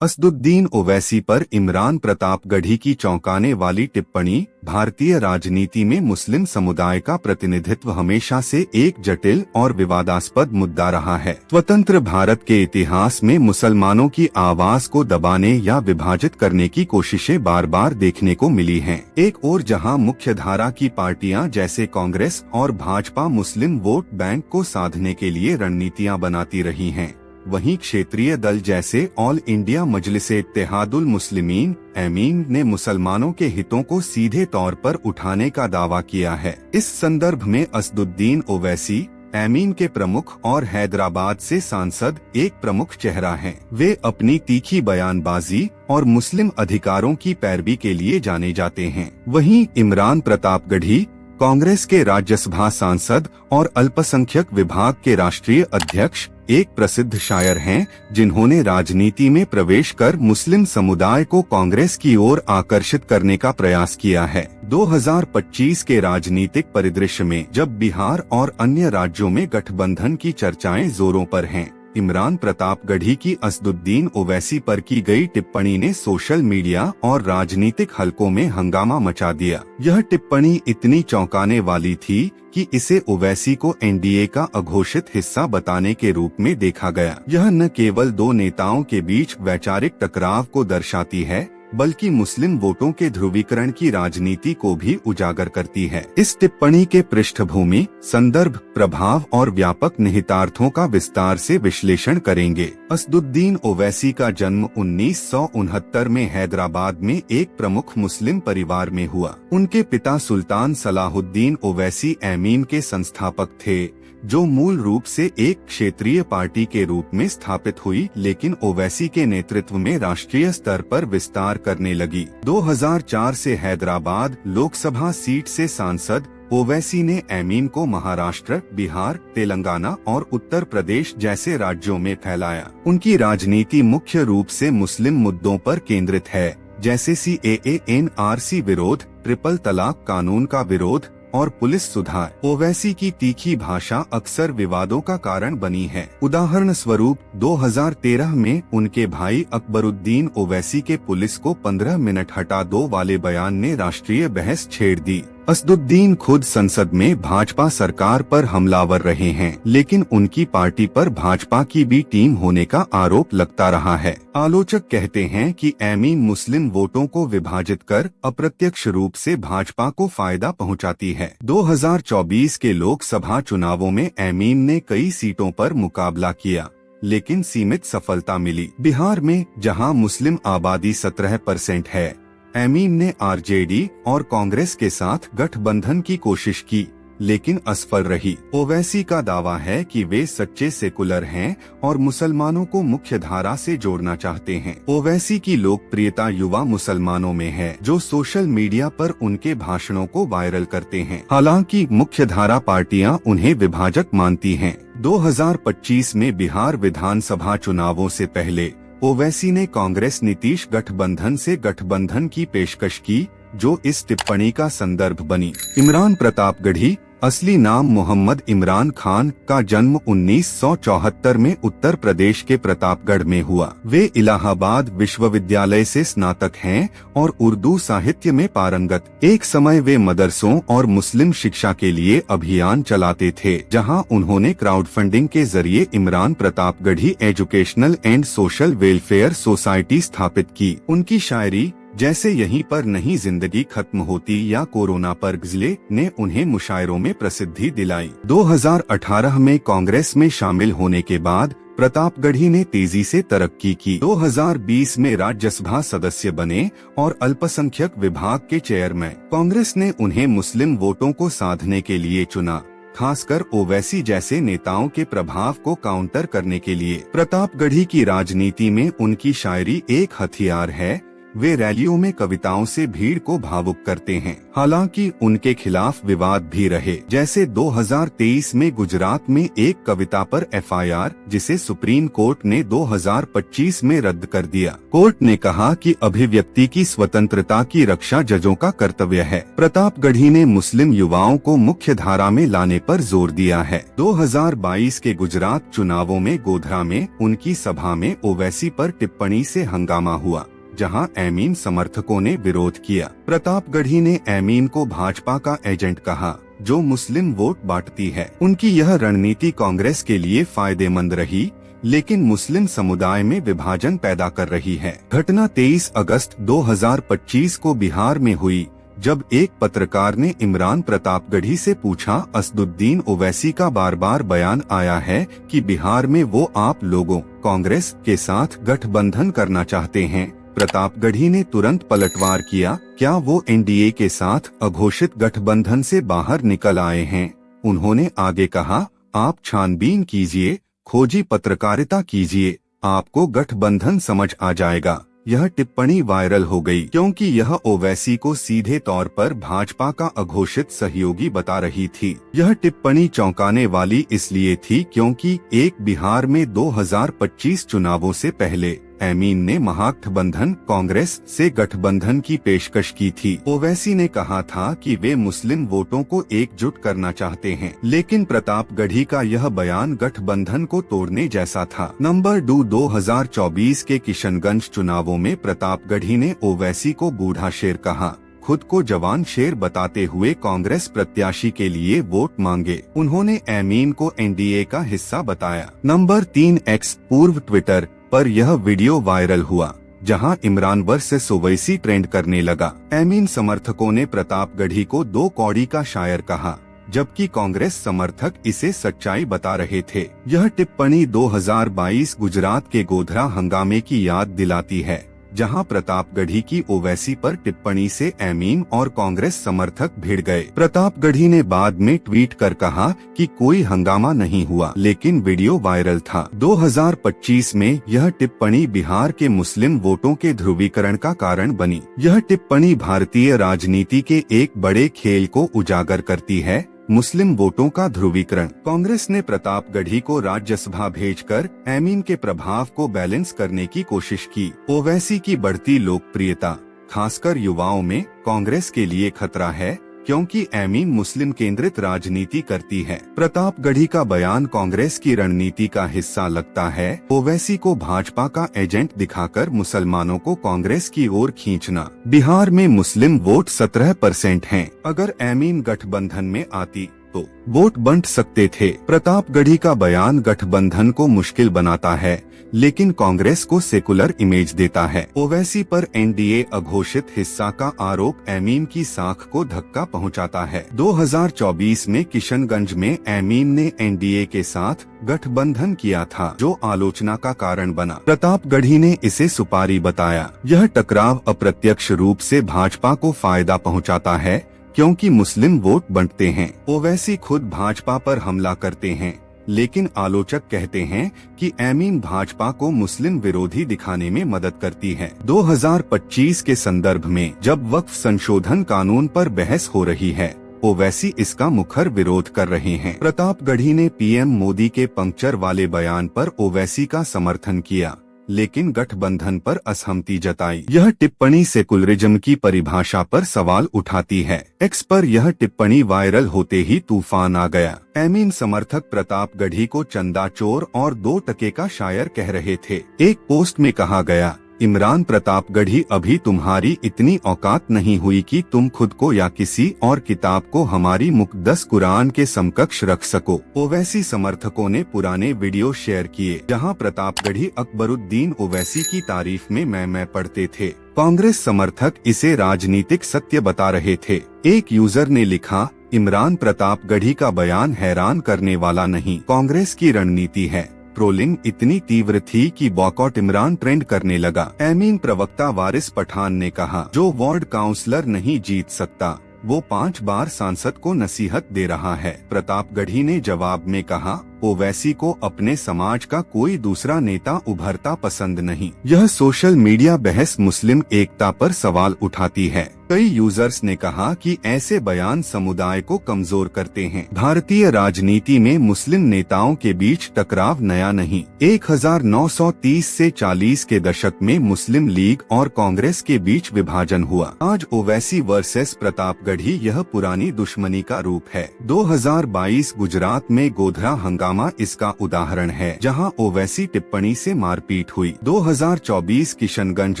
असदुद्दीन ओवैसी पर इमरान प्रतापगढ़ी की चौंकाने वाली टिप्पणी। भारतीय राजनीति में मुस्लिम समुदाय का प्रतिनिधित्व हमेशा से एक जटिल और विवादास्पद मुद्दा रहा है। स्वतंत्र भारत के इतिहास में मुसलमानों की आवाज को दबाने या विभाजित करने की कोशिशें बार बार देखने को मिली हैं। एक ओर जहां मुख्यधारा की पार्टियां जैसे कांग्रेस और भाजपा मुस्लिम वोट बैंक को साधने के लिए रणनीतियां बनाती रही हैं, वहीं क्षेत्रीय दल जैसे ऑल इंडिया मजलिस-ए-इत्तेहादुल मुस्लिमीन एमीन ने मुसलमानों के हितों को सीधे तौर पर उठाने का दावा किया है। इस संदर्भ में असदुद्दीन ओवैसी एमीन के प्रमुख और हैदराबाद से सांसद एक प्रमुख चेहरा हैं। वे अपनी तीखी बयानबाजी और मुस्लिम अधिकारों की पैरवी के लिए जाने जाते हैं। वहीं इमरान प्रतापगढ़ी कांग्रेस के राज्यसभा सांसद और अल्पसंख्यक विभाग के राष्ट्रीय अध्यक्ष एक प्रसिद्ध शायर हैं, जिन्होंने राजनीति में प्रवेश कर मुस्लिम समुदाय को कांग्रेस की ओर आकर्षित करने का प्रयास किया है। 2025 के राजनीतिक परिदृश्य में जब बिहार और अन्य राज्यों में गठबंधन की चर्चाएं जोरों पर हैं, इमरान प्रतापगढ़ी की असदुद्दीन ओवैसी पर की गई टिप्पणी ने सोशल मीडिया और राजनीतिक हलकों में हंगामा मचा दिया। यह टिप्पणी इतनी चौंकाने वाली थी कि इसे ओवैसी को एनडीए का अघोषित हिस्सा बताने के रूप में देखा गया। यह न केवल दो नेताओं के बीच वैचारिक टकराव को दर्शाती है, बल्कि मुस्लिम वोटों के ध्रुवीकरण की राजनीति को भी उजागर करती है। इस टिप्पणी के पृष्ठभूमि, संदर्भ, प्रभाव और व्यापक निहितार्थों का विस्तार से विश्लेषण करेंगे। असदुद्दीन ओवैसी का जन्म 1969 में हैदराबाद में एक प्रमुख मुस्लिम परिवार में हुआ। उनके पिता सुल्तान सलाहुद्दीन ओवैसी एमीन के संस्थापक थे, जो मूल रूप से एक क्षेत्रीय पार्टी के रूप में स्थापित हुई, लेकिन ओवैसी के नेतृत्व में राष्ट्रीय स्तर पर विस्तार करने लगी। 2004 से हैदराबाद लोकसभा सीट से सांसद ओवैसी ने एमीन को महाराष्ट्र, बिहार, तेलंगाना और उत्तर प्रदेश जैसे राज्यों में फैलाया। उनकी राजनीति मुख्य रूप से मुस्लिम मुद्दों पर केंद्रित है, जैसे CAA, NRC विरोध, ट्रिपल तलाक कानून का विरोध और पुलिस सुधार। ओवैसी की तीखी भाषा अक्सर विवादों का कारण बनी है। उदाहरण स्वरूप 2013 में उनके भाई अकबरुद्दीन ओवैसी के पुलिस को 15 मिनट हटा दो वाले बयान ने राष्ट्रीय बहस छेड़ दी। असदुद्दीन खुद संसद में भाजपा सरकार पर हमलावर रहे हैं, लेकिन उनकी पार्टी पर भाजपा की बी टीम होने का आरोप लगता रहा है। आलोचक कहते हैं कि एमीन मुस्लिम वोटों को विभाजित कर अप्रत्यक्ष रूप से भाजपा को फायदा पहुंचाती है। 2024 के लोकसभा चुनावों में एमीन ने कई सीटों पर मुकाबला किया, लेकिन सीमित सफलता मिली। बिहार में, जहां मुस्लिम आबादी 17% है, एमीन ने आरजेडी और कांग्रेस के साथ गठबंधन की कोशिश की, लेकिन असफल रही। ओवैसी का दावा है कि वे सच्चे सेकुलर हैं और मुसलमानों को मुख्य धारा से जोड़ना चाहते हैं। ओवैसी की लोकप्रियता युवा मुसलमानों में है, जो सोशल मीडिया पर उनके भाषणों को वायरल करते हैं। हालांकि मुख्य धारा पार्टियां उन्हें विभाजक मानती हैं। 2025 में बिहार विधानसभा चुनावों से पहले ओवैसी ने कांग्रेस नीतीश गठबंधन से गठबंधन की पेशकश की, जो इस टिप्पणी का संदर्भ बनी। इमरान प्रतापगढ़ी, असली नाम मोहम्मद इमरान खान, का जन्म 1974 में उत्तर प्रदेश के प्रतापगढ़ में हुआ। वे इलाहाबाद विश्वविद्यालय से स्नातक हैं और उर्दू साहित्य में पारंगत। एक समय वे मदरसों और मुस्लिम शिक्षा के लिए अभियान चलाते थे, जहां उन्होंने क्राउड फंडिंग के जरिए Imran Pratapgarhi educational and social welfare society स्थापित की। उनकी शायरी जैसे यहीं पर नहीं जिंदगी खत्म होती या कोरोना पर गज़लें ने उन्हें मुशायरों में प्रसिद्धि दिलाई। 2018 में कांग्रेस में शामिल होने के बाद प्रतापगढ़ी ने तेजी से तरक्की की। 2020 में राज्यसभा सदस्य बने और अल्पसंख्यक विभाग के चेयरमैन। कांग्रेस ने उन्हें मुस्लिम वोटों को साधने के लिए चुना, खासकर ओवैसी जैसे नेताओं के प्रभाव को काउंटर करने के लिए। प्रतापगढ़ी की राजनीति में उनकी शायरी एक हथियार है, वे रैलियों में कविताओं से भीड़ को भावुक करते हैं। हालांकि उनके खिलाफ विवाद भी रहे, जैसे 2023 में गुजरात में एक कविता पर एफआईआर, जिसे सुप्रीम कोर्ट ने 2025 में रद्द कर दिया। कोर्ट ने कहा कि अभिव्यक्ति की स्वतंत्रता की रक्षा जजों का कर्तव्य है। प्रतापगढ़ी ने मुस्लिम युवाओं को मुख्य धारा में लाने पर जोर दिया है। 2022 के गुजरात चुनावों में गोधरा में उनकी सभा में ओवैसी पर टिप्पणी से हंगामा हुआ, जहां एमीन समर्थकों ने विरोध किया। प्रतापगढ़ी ने एमीन को भाजपा का एजेंट कहा, जो मुस्लिम वोट बांटती है। उनकी यह रणनीति कांग्रेस के लिए फायदेमंद रही, लेकिन मुस्लिम समुदाय में विभाजन पैदा कर रही है। घटना 23 अगस्त 2025 को बिहार में हुई, जब एक पत्रकार ने इमरान प्रतापगढ़ी से पूछा, असदुद्दीन ओवैसी का बार बार बयान आया है कि बिहार में वो आप लोगों कांग्रेस के साथ गठबंधन करना चाहते हैं। प्रतापगढ़ी ने तुरंत पलटवार किया, क्या वो एनडीए के साथ अघोषित गठबंधन से बाहर निकल आए हैं? उन्होंने आगे कहा, आप छानबीन कीजिए, खोजी पत्रकारिता कीजिए, आपको गठबंधन समझ आ जाएगा। यह टिप्पणी वायरल हो गई, क्योंकि यह ओवैसी को सीधे तौर पर भाजपा का अघोषित सहयोगी बता रही थी। यह टिप्पणी चौंकाने वाली इसलिए थी क्योंकि एक बिहार में 2025 चुनावों से पहले एमीन ने महागठबंधन कांग्रेस से गठबंधन की पेशकश की थी। ओवैसी ने कहा था कि वे मुस्लिम वोटों को एकजुट करना चाहते हैं, लेकिन प्रतापगढ़ी का यह बयान गठबंधन को तोड़ने जैसा था। नंबर 2, 2024 के किशनगंज चुनावों में प्रतापगढ़ी ने ओवैसी को बूढ़ा शेर कहा, खुद को जवान शेर बताते हुए कांग्रेस प्रत्याशी के लिए वोट मांगे। उन्होंने एमीन को एनडीए का हिस्सा बताया। नंबर 3, एक्स पूर्व ट्विटर पर यह वीडियो वायरल हुआ, जहां इमरान वर्सेस ओवैसी ट्रेंड करने लगा। एमीन समर्थकों ने प्रतापगढ़ी को 2 कौड़ी का शायर कहा, जबकि कांग्रेस समर्थक इसे सच्चाई बता रहे थे। यह टिप्पणी 2022 गुजरात के गोधरा हंगामे की याद दिलाती है, जहां प्रतापगढ़ी की ओवैसी पर टिप्पणी से एमीन और कांग्रेस समर्थक भिड़ गए। प्रतापगढ़ी ने बाद में ट्वीट कर कहा कि कोई हंगामा नहीं हुआ, लेकिन वीडियो वायरल था। 2025 में यह टिप्पणी बिहार के मुस्लिम वोटों के ध्रुवीकरण का कारण बनी। यह टिप्पणी भारतीय राजनीति के एक बड़े खेल को उजागर करती है, मुस्लिम वोटों का ध्रुवीकरण। कांग्रेस ने प्रतापगढ़ी को राज्यसभा भेजकर एमीन के प्रभाव को बैलेंस करने की कोशिश की। ओवैसी की बढ़ती लोकप्रियता, खासकर युवाओं में, कांग्रेस के लिए खतरा है, क्योंकि एमीन मुस्लिम केंद्रित राजनीति करती है। प्रतापगढ़ी का बयान कांग्रेस की रणनीति का हिस्सा लगता है, ओवैसी को भाजपा का एजेंट दिखाकर मुसलमानों को कांग्रेस की ओर खींचना। बिहार में मुस्लिम वोट 17% हैं। अगर एमीन गठबंधन में आती तो वोट बंट सकते थे। प्रतापगढ़ी का बयान गठबंधन को मुश्किल बनाता है, लेकिन कांग्रेस को सेकुलर इमेज देता है। ओवैसी पर एनडीए अघोषित हिस्सा का आरोप एमीन की साख को धक्का पहुंचाता है। 2024 में किशनगंज में एमीन ने एनडीए के साथ गठबंधन किया था, जो आलोचना का कारण बना। प्रतापगढ़ी ने इसे सुपारी बताया। यह टकराव अप्रत्यक्ष रूप से भाजपा को फायदा पहुंचाता है, क्योंकि मुस्लिम वोट बंटते हैं। ओवैसी खुद भाजपा पर हमला करते हैं, लेकिन आलोचक कहते हैं कि एमीन भाजपा को मुस्लिम विरोधी दिखाने में मदद करती है। 2025 के संदर्भ में जब वक्फ संशोधन कानून पर बहस हो रही है, ओवैसी इसका मुखर विरोध कर रहे हैं। प्रतापगढ़ी ने पीएम मोदी के पंक्चर वाले बयान पर ओवैसी का समर्थन किया, लेकिन गठबंधन पर असहमति जताई। यह टिप्पणी सेकुलरिज्म की परिभाषा पर सवाल उठाती है। एक्स पर यह टिप्पणी वायरल होते ही तूफान आ गया। एमीन समर्थक प्रतापगढ़ी को चंदा चोर और 2 टके का शायर कह रहे थे। एक पोस्ट में कहा गया, इमरान प्रतापगढ़ी, अभी तुम्हारी इतनी औकात नहीं हुई कि तुम खुद को या किसी और किताब को हमारी मुक़द्दस कुरान के समकक्ष रख सको। ओवैसी समर्थकों ने पुराने वीडियो शेयर किए, जहां प्रतापगढ़ी अकबरुद्दीन ओवैसी की तारीफ में मैं पढ़ते थे। कांग्रेस समर्थक इसे राजनीतिक सत्य बता रहे थे। एक यूजर ने लिखा, इमरान प्रतापगढ़ी का बयान हैरान करने वाला नहीं, कांग्रेस की रणनीति है। ट्रोलिंग इतनी तीव्र थी कि बॉयकॉट इमरान ट्रेंड करने लगा। एमीन प्रवक्ता वारिस पठान ने कहा, जो वार्ड काउंसलर नहीं जीत सकता, वो 5 बार सांसद को नसीहत दे रहा है। प्रतापगढ़ी ने जवाब में कहा, ओवैसी को अपने समाज का कोई दूसरा नेता उभरता पसंद नहीं। यह सोशल मीडिया बहस मुस्लिम एकता पर सवाल उठाती है। कई यूजर्स ने कहा कि ऐसे बयान समुदाय को कमजोर करते हैं। भारतीय राजनीति में मुस्लिम नेताओं के बीच टकराव नया नहीं। 1930 से 40 के दशक में मुस्लिम लीग और कांग्रेस के बीच विभाजन हुआ। आज ओवैसी वर्सेस प्रतापगढ़ी यह पुरानी दुश्मनी का रूप है। 2022 गुजरात में गोधरा हंगामा इसका उदाहरण है, जहां ओवैसी टिप्पणी से मारपीट हुई। 2024 किशनगंज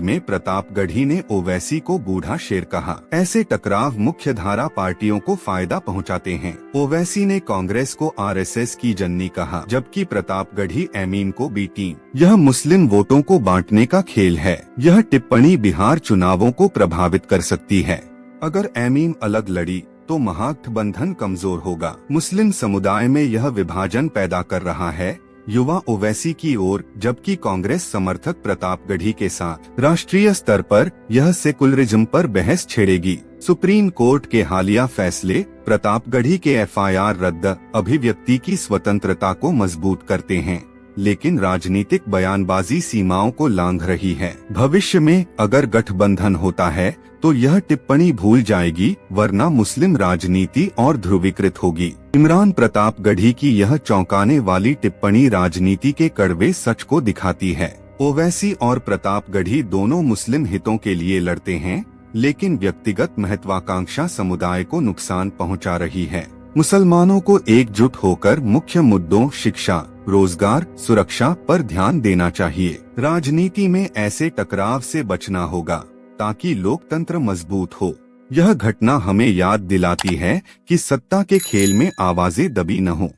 में प्रतापगढ़ी ने ओवैसी को बूढ़ा शेर कहा। ऐसे टकराव मुख्य धारा पार्टियों को फायदा पहुंचाते हैं। ओवैसी ने कांग्रेस को आरएसएस की जननी कहा, जबकि प्रतापगढ़ी एमीन को बी टीम। यह मुस्लिम वोटों को बांटने का खेल है। यह टिप्पणी बिहार चुनावों को प्रभावित कर सकती है। अगर एमीन अलग लड़ी तो महागठबंधन कमजोर होगा। मुस्लिम समुदाय में यह विभाजन पैदा कर रहा है, युवा ओवैसी की ओर, जबकि कांग्रेस समर्थक प्रतापगढ़ी के साथ। राष्ट्रीय स्तर पर यह सेकुलरिज्म पर बहस छेड़ेगी। सुप्रीम कोर्ट के हालिया फैसले प्रतापगढ़ी के एफआईआर रद्द अभिव्यक्ति की स्वतंत्रता को मजबूत करते हैं, लेकिन राजनीतिक बयानबाजी सीमाओं को लांघ रही है। भविष्य में अगर गठबंधन होता है तो यह टिप्पणी भूल जाएगी, वरना मुस्लिम राजनीति और ध्रुवीकृत होगी। इमरान प्रतापगढ़ी की यह चौंकाने वाली टिप्पणी राजनीति के कड़वे सच को दिखाती है। ओवैसी और प्रतापगढ़ी दोनों मुस्लिम हितों के लिए लड़ते हैं, लेकिन व्यक्तिगत महत्वाकांक्षा समुदाय को नुकसान पहुंचा रही है। मुसलमानों को एकजुट होकर मुख्य मुद्दों शिक्षा, रोजगार, सुरक्षा पर ध्यान देना चाहिए। राजनीति में ऐसे टकराव से बचना होगा ताकि लोकतंत्र मजबूत हो। यह घटना हमें याद दिलाती है कि सत्ता के खेल में आवाजें दबी न हो।